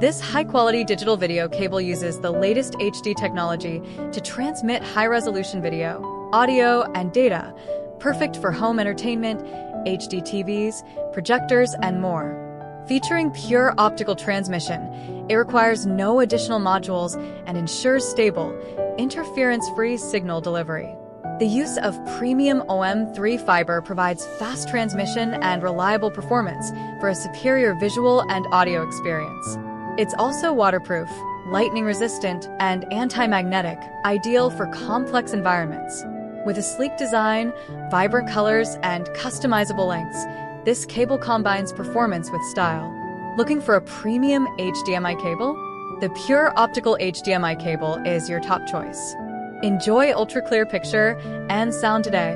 This high-quality digital video cable uses the latest HD technology to transmit high-resolution video, audio, and data, perfect for home entertainment, HD TVs, projectors, and more. Featuring pure optical transmission, it requires no additional modules and ensures stable, interference-free signal delivery. The use of premium OM3 fiber provides fast transmission and reliable performance for a superior visual and audio experience. It's also waterproof, lightning-resistant, and anti-magnetic, ideal for complex environments. With a sleek design, vibrant colors, and customizable lengths, this cable combines performance with style. Looking for a premium HDMI cable? The Pure Optical HDMI cable is your top choice. Enjoy ultra-clear picture and sound today.